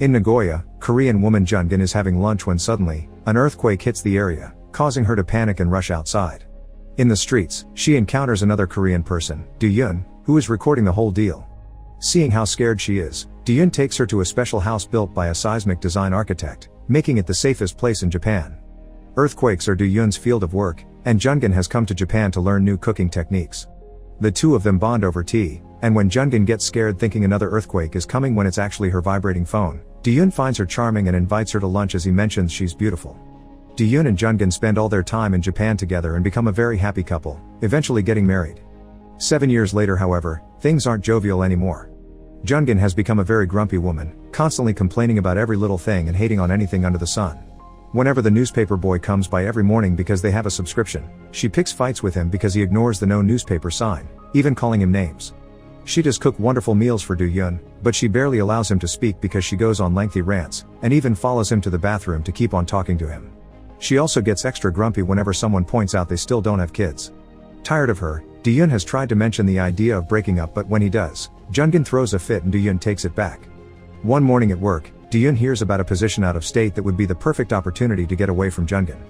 In Nagoya, Korean woman Jungin is having lunch when suddenly, an earthquake hits the area, causing her to panic and rush outside. In the streets, she encounters another Korean person, Do-yoon, who is recording the whole deal. Seeing how scared she is, Do-yoon takes her to a special house built by a seismic design architect, making it the safest place in Japan. Earthquakes are Do-yoon's field of work, and Jungin has come to Japan to learn new cooking techniques. The two of them bond over tea, and when Jungin gets scared thinking another earthquake is coming when it's actually her vibrating phone, Do-yoon finds her charming and invites her to lunch as he mentions she's beautiful. Do-yoon and Jungin spend all their time in Japan together and become a very happy couple, eventually getting married. 7 years later, however, things aren't jovial anymore. Jungin has become a very grumpy woman, constantly complaining about every little thing and hating on anything under the sun. Whenever the newspaper boy comes by every morning because they have a subscription, she picks fights with him because he ignores the no newspaper sign, even calling him names. She does cook wonderful meals for Do-yoon, but she barely allows him to speak because she goes on lengthy rants, and even follows him to the bathroom to keep on talking to him. She also gets extra grumpy whenever someone points out they still don't have kids. Tired of her, Do-yoon has tried to mention the idea of breaking up, but when he does, Jungin throws a fit and Do-yoon takes it back. One morning at work, Do-yoon hears about a position out of state that would be the perfect opportunity to get away from Jungin.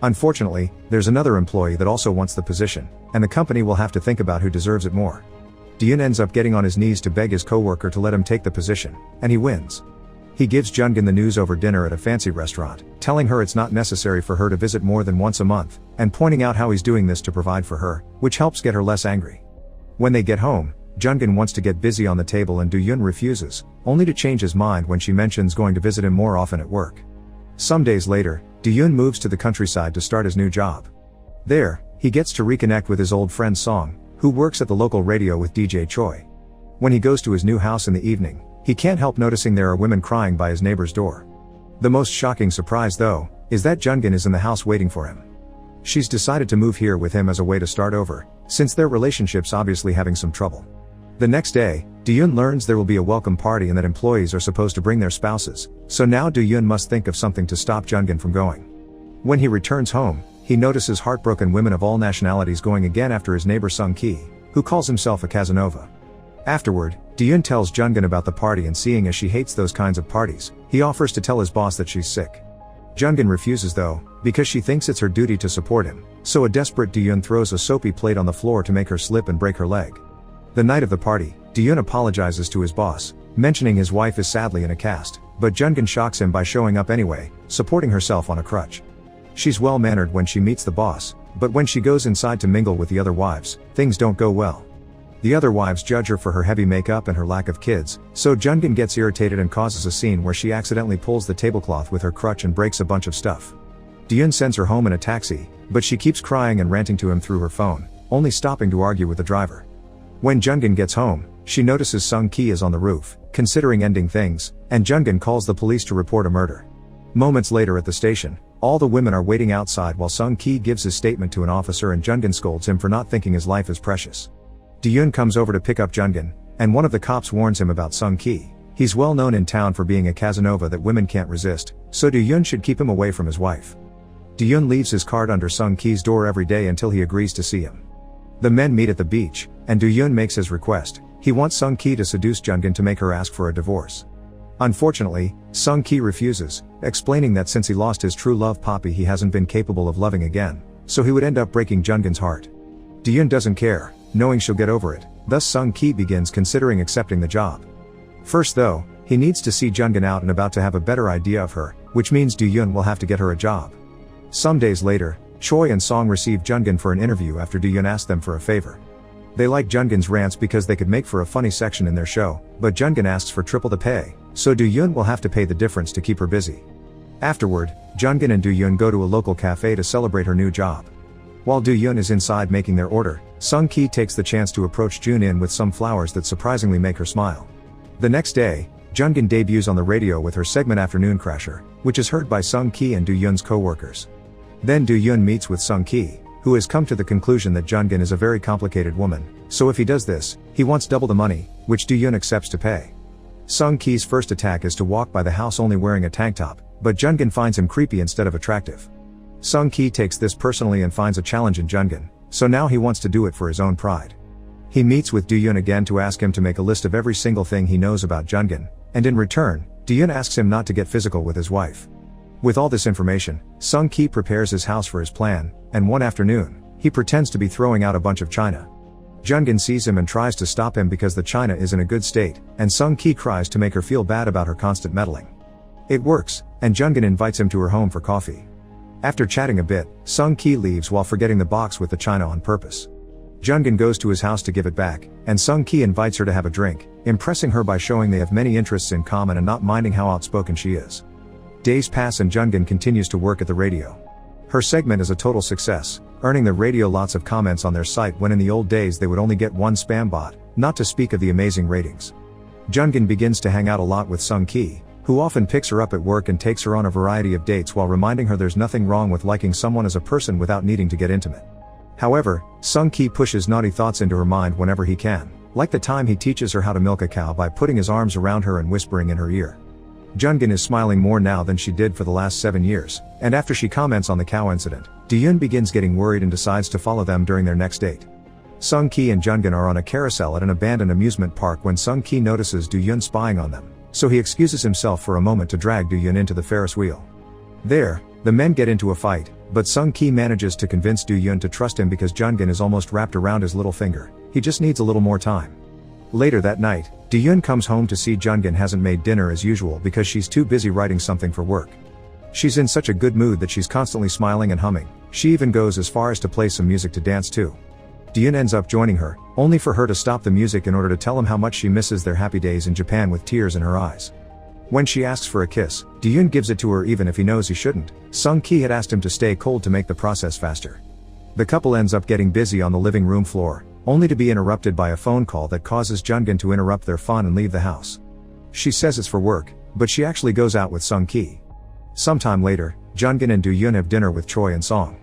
Unfortunately, there's another employee that also wants the position, and the company will have to think about who deserves it more. Do-yoon ends up getting on his knees to beg his coworker to let him take the position, and he wins. He gives Jungin the news over dinner at a fancy restaurant, telling her it's not necessary for her to visit more than once a month, and pointing out how he's doing this to provide for her, which helps get her less angry. When they get home, Jungin wants to get busy on the table and Do-yoon refuses, only to change his mind when she mentions going to visit him more often at work. Some days later, Do-yoon moves to the countryside to start his new job. There, he gets to reconnect with his old friend Song, who works at the local radio with DJ Choi. When he goes to his new house in the evening, he can't help noticing there are women crying by his neighbor's door. The most shocking surprise, though, is that Jungin is in the house waiting for him. She's decided to move here with him as a way to start over, since their relationship's obviously having some trouble. The next day, Do-yoon learns there will be a welcome party and that employees are supposed to bring their spouses, so now Do-yoon must think of something to stop Jungin from going. When he returns home, he notices heartbroken women of all nationalities going again after his neighbor Sung-ki, who calls himself a Casanova. Afterward, Do-yoon tells Jungin about the party, and seeing as she hates those kinds of parties, he offers to tell his boss that she's sick. Jungin refuses though, because she thinks it's her duty to support him, so a desperate Do-yoon throws a soapy plate on the floor to make her slip and break her leg. The night of the party, Do-yoon apologizes to his boss, mentioning his wife is sadly in a cast, but Jungin shocks him by showing up anyway, supporting herself on a crutch. She's well-mannered when she meets the boss, but when she goes inside to mingle with the other wives, things don't go well. The other wives judge her for her heavy makeup and her lack of kids, so Jungin gets irritated and causes a scene where she accidentally pulls the tablecloth with her crutch and breaks a bunch of stuff. Do-yoon sends her home in a taxi, but she keeps crying and ranting to him through her phone, only stopping to argue with the driver. When Jungin gets home, she notices Sung-ki is on the roof, considering ending things, and Jungin calls the police to report a murder. Moments later at the station, all the women are waiting outside while Sung-ki gives his statement to an officer and Jungin scolds him for not thinking his life is precious. Do-yoon comes over to pick up Jungin, and one of the cops warns him about Sung-ki. He's well known in town for being a Casanova that women can't resist, so Do-yoon should keep him away from his wife. Do-yoon leaves his card under Sung-ki's door every day until he agrees to see him. The men meet at the beach, and Do-yoon makes his request. He wants Sung-ki to seduce Jungin to make her ask for a divorce. Unfortunately, Sung-ki refuses, explaining that since he lost his true love Poppy he hasn't been capable of loving again, so he would end up breaking Jungin's heart. Do-yoon doesn't care, knowing she'll get over it, thus Sung-ki begins considering accepting the job. First though, he needs to see Jungin out and about to have a better idea of her, which means Do-yoon will have to get her a job. Some days later, Choi and Song receive Jungin for an interview after Do-yoon asked them for a favor. They like Jungin's rants because they could make for a funny section in their show, but Jungin asks for triple the pay, so Do-yoon will have to pay the difference to keep her busy. Afterward, Jungin and Do-yoon go to a local cafe to celebrate her new job. While Do-yoon is inside making their order, Sung-ki takes the chance to approach Jun-in with some flowers that surprisingly make her smile. The next day, Jungin debuts on the radio with her segment Afternoon Crasher, which is heard by Sung-ki and Do-yoon's co-workers. Then Do-yoon meets with Sung-ki, who has come to the conclusion that Jungin is a very complicated woman, so if he does this, he wants double the money, which Do-yoon accepts to pay. Sung-ki's first attack is to walk by the house only wearing a tank top, but Jungin finds him creepy instead of attractive. Sung-ki takes this personally and finds a challenge in Jungin, so now he wants to do it for his own pride. He meets with Do-yoon again to ask him to make a list of every single thing he knows about Jungin, and in return, Diyun asks him not to get physical with his wife. With all this information, Sung Ki prepares his house for his plan, and one afternoon, he pretends to be throwing out a bunch of china. Jungin sees him and tries to stop him because the china is in a good state, and Sung Ki cries to make her feel bad about her constant meddling. It works, and Jungin invites him to her home for coffee. After chatting a bit, Sung Ki leaves while forgetting the box with the china on purpose. Jungin goes to his house to give it back, and Sung Ki invites her to have a drink, impressing her by showing they have many interests in common and not minding how outspoken she is. Days pass and Jungin continues to work at the radio. Her segment is a total success, earning the radio lots of comments on their site when in the old days they would only get one spam bot, not to speak of the amazing ratings. Jungin begins to hang out a lot with Sung Ki, who often picks her up at work and takes her on a variety of dates while reminding her there's nothing wrong with liking someone as a person without needing to get intimate. However, Sung Ki pushes naughty thoughts into her mind whenever he can, like the time he teaches her how to milk a cow by putting his arms around her and whispering in her ear. Jungin is smiling more now than she did for the last 7 years, and after she comments on the cow incident, Diyun begins getting worried and decides to follow them during their next date. Sung Ki and Jungin are on a carousel at an abandoned amusement park when Sung Ki notices Diyun spying on them, so he excuses himself for a moment to drag Diyun into the Ferris wheel. There, the men get into a fight, but Sung Ki manages to convince Diyun to trust him because Jungin is almost wrapped around his little finger. He just needs a little more time. Later that night, Diyun comes home to see Jungin hasn't made dinner as usual because she's too busy writing something for work. She's in such a good mood that she's constantly smiling and humming. She even goes as far as to play some music to dance to. Diyun ends up joining her, only for her to stop the music in order to tell him how much she misses their happy days in Japan with tears in her eyes. When she asks for a kiss, Diyun gives it to her even if he knows he shouldn't. Sung Ki had asked him to stay cold to make the process faster. The couple ends up getting busy on the living room floor, only to be interrupted by a phone call that causes Jungin to interrupt their fun and leave the house. She says it's for work, but she actually goes out with Sung Ki. Sometime later, Jungin and Diyun have dinner with Choi and Song.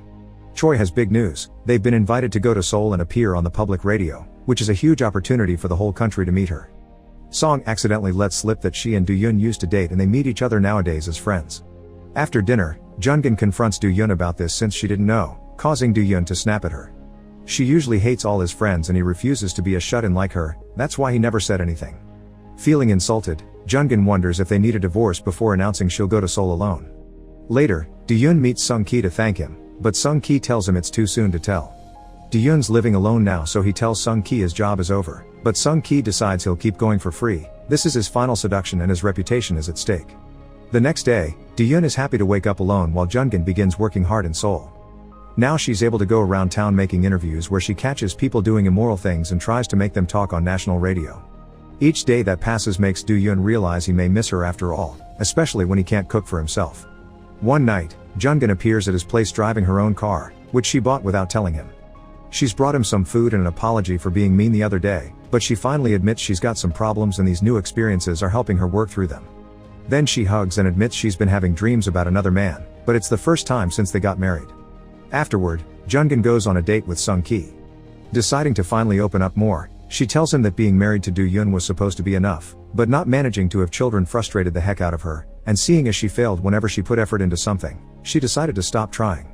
Choi has big news. They've been invited to go to Seoul and appear on the public radio, which is a huge opportunity for the whole country to meet her. Song accidentally lets slip that she and Diyun used to date and they meet each other nowadays as friends. After dinner, Jungin confronts Diyun about this since she didn't know, causing Diyun to snap at her. She usually hates all his friends and he refuses to be a shut-in like her, that's why he never said anything. Feeling insulted, Jungin wonders if they need a divorce before announcing she'll go to Seoul alone. Later, Diyun meets Sung Ki to thank him, but Sung Ki tells him it's too soon to tell. Diyun's living alone now so he tells Sung Ki his job is over, but Sung Ki decides he'll keep going for free. This is his final seduction and his reputation is at stake. The next day, Diyun is happy to wake up alone while Jungin begins working hard in Seoul. Now she's able to go around town making interviews where she catches people doing immoral things and tries to make them talk on national radio. Each day that passes makes Diyun realize he may miss her after all, especially when he can't cook for himself. One night, Jungin appears at his place driving her own car, which she bought without telling him. She's brought him some food and an apology for being mean the other day, but she finally admits she's got some problems and these new experiences are helping her work through them. Then she hugs and admits she's been having dreams about another man, but it's the first time since they got married. Afterward, Jungin goes on a date with Sung Ki. Deciding to finally open up more, she tells him that being married to Diyun was supposed to be enough, but not managing to have children frustrated the heck out of her, and seeing as she failed whenever she put effort into something, she decided to stop trying.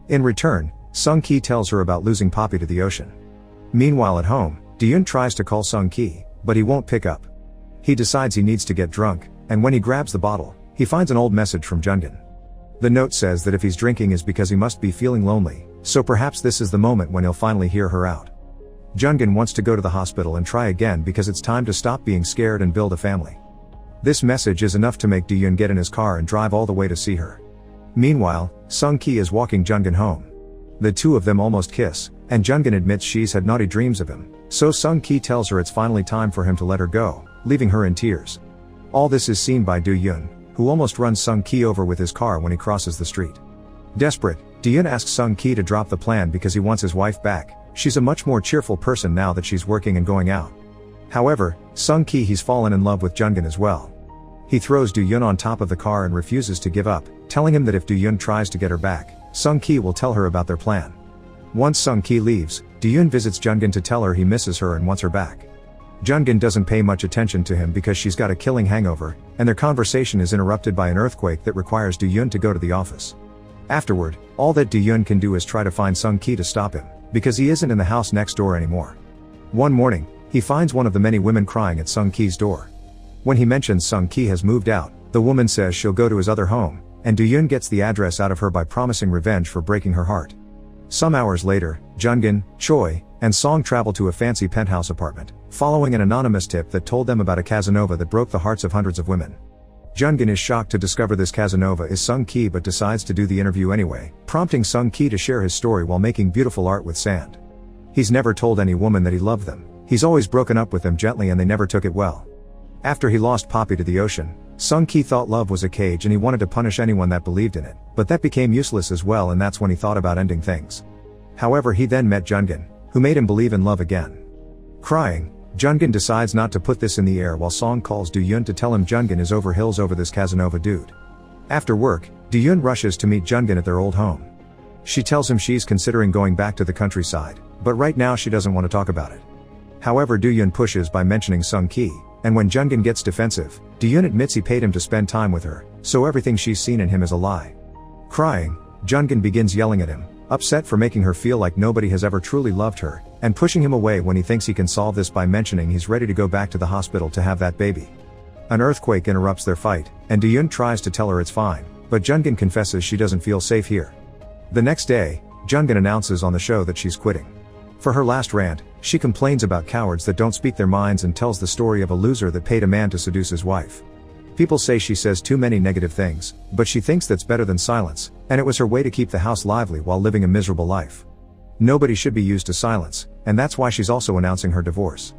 In return, Sung Ki tells her about losing Poppy to the ocean. Meanwhile at home, Diyun tries to call Sung Ki, but he won't pick up. He decides he needs to get drunk, and when he grabs the bottle, he finds an old message from Jungin. The note says that if he's drinking is because he must be feeling lonely, so perhaps this is the moment when he'll finally hear her out. Jungin wants to go to the hospital and try again because it's time to stop being scared and build a family. This message is enough to make Diyun get in his car and drive all the way to see her. Meanwhile, Sung Ki is walking Jungin home. The two of them almost kiss, and Jungin admits she's had naughty dreams of him, so Sung Ki tells her it's finally time for him to let her go, leaving her in tears. All this is seen by Diyun, who almost runs Sung Ki over with his car when he crosses the street. Desperate, Diyun asks Sung Ki to drop the plan because he wants his wife back. She's a much more cheerful person now that she's working and going out. However, Sung Ki he's fallen in love with Jungin as well. He throws Diyun on top of the car and refuses to give up, telling him that if Diyun tries to get her back, Sung Ki will tell her about their plan. Once Sung Ki leaves, Diyun visits Jungin to tell her he misses her and wants her back. Jungin doesn't pay much attention to him because she's got a killing hangover, and their conversation is interrupted by an earthquake that requires Diyun to go to the office. Afterward, all that Diyun can do is try to find Sung Ki to stop him, because he isn't in the house next door anymore. One morning, he finds one of the many women crying at Sung Ki's door. When he mentions Sung Ki has moved out, the woman says she'll go to his other home, and Do-yoon gets the address out of her by promising revenge for breaking her heart. Some hours later, Jungin, Choi, and Song travel to a fancy penthouse apartment, following an anonymous tip that told them about a Casanova that broke the hearts of hundreds of women. Jungin is shocked to discover this Casanova is Sung Ki but decides to do the interview anyway, prompting Sung Ki to share his story while making beautiful art with sand. He's never told any woman that he loved them, he's always broken up with them gently and they never took it well. After he lost Poppy to the ocean, Sung Ki thought love was a cage and he wanted to punish anyone that believed in it, but that became useless as well and that's when he thought about ending things. However, he then met Jungin, who made him believe in love again. Crying, Jungin decides not to put this in the air while Song calls Do-yoon to tell him Jungin is over hills over this Casanova dude. After work, Do-yoon rushes to meet Jungin at their old home. She tells him she's considering going back to the countryside, but right now she doesn't want to talk about it. However, Do-yoon pushes by mentioning Sung Ki, and when Jungin gets defensive, Do-yoon admits he paid him to spend time with her, so everything she's seen in him is a lie. Crying, Jungin begins yelling at him, upset for making her feel like nobody has ever truly loved her, and pushing him away when he thinks he can solve this by mentioning he's ready to go back to the hospital to have that baby. An earthquake interrupts their fight, and Do-yoon tries to tell her it's fine, but Jungin confesses she doesn't feel safe here. The next day, Jungin announces on the show that she's quitting. For her last rant, she complains about cowards that don't speak their minds and tells the story of a loser that paid a man to seduce his wife. People say she says too many negative things, but she thinks that's better than silence, and it was her way to keep the house lively while living a miserable life. Nobody should be used to silence, and that's why she's also announcing her divorce.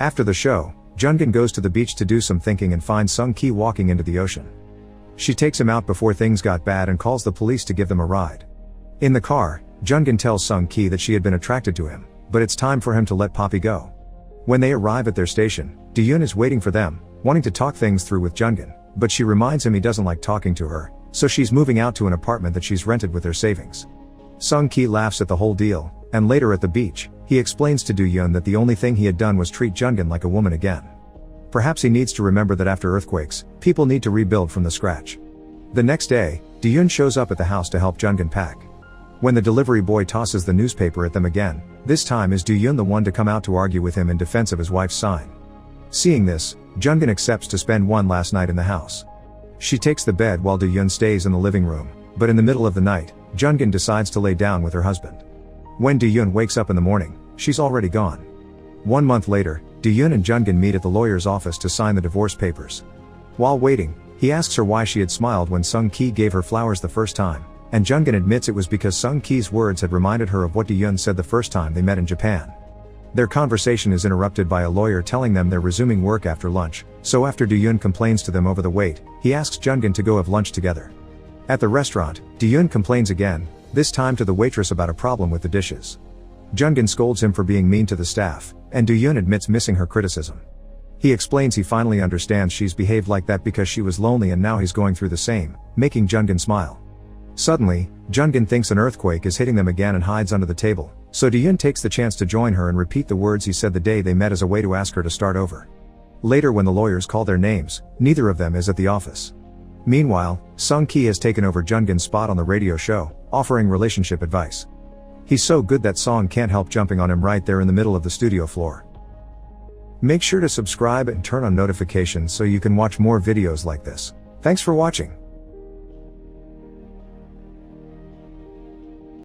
After the show, Jungin goes to the beach to do some thinking and finds Sung Ki walking into the ocean. She takes him out before things got bad and calls the police to give them a ride. In the car, Jungin tells Sung Ki that she had been attracted to him, but it's time for him to let Poppy go. When they arrive at their station, Do-yoon is waiting for them, wanting to talk things through with Jungin, but she reminds him he doesn't like talking to her, so she's moving out to an apartment that she's rented with their savings. Sung Ki laughs at the whole deal, and later at the beach, he explains to Do-yoon that the only thing he had done was treat Jungin like a woman again. Perhaps he needs to remember that after earthquakes, people need to rebuild from the scratch. The next day, Do-yoon shows up at the house to help Jungin pack. When the delivery boy tosses the newspaper at them again, this time is Do-yoon the one to come out to argue with him in defense of his wife's sign. Seeing this, Jungin accepts to spend one last night in the house. She takes the bed while Do-yoon stays in the living room, but in the middle of the night, Jungin decides to lay down with her husband. When Do-yoon wakes up in the morning, she's already gone. 1 month later, Do-yoon and Jungin meet at the lawyer's office to sign the divorce papers. While waiting, he asks her why she had smiled when Sung Ki gave her flowers the first time, and Jungin admits it was because Sung Ki's words had reminded her of what Do-yoon said the first time they met in Japan. Their conversation is interrupted by a lawyer telling them they're resuming work after lunch, so after Do-yoon complains to them over the wait, he asks Jungin to go have lunch together. At the restaurant, Do-yoon complains again, this time to the waitress about a problem with the dishes. Jungin scolds him for being mean to the staff, and Do-yoon admits missing her criticism. He explains he finally understands she's behaved like that because she was lonely and now he's going through the same, making Jungin smile. Suddenly, Jungin thinks an earthquake is hitting them again and hides under the table, so Do-yoon takes the chance to join her and repeat the words he said the day they met as a way to ask her to start over. Later when the lawyers call their names, neither of them is at the office. Meanwhile, Sung Ki has taken over Jungin's spot on the radio show, offering relationship advice. He's so good that Song can't help jumping on him right there in the middle of the studio floor. Make sure to subscribe and turn on notifications so you can watch more videos like this. Thanks for watching.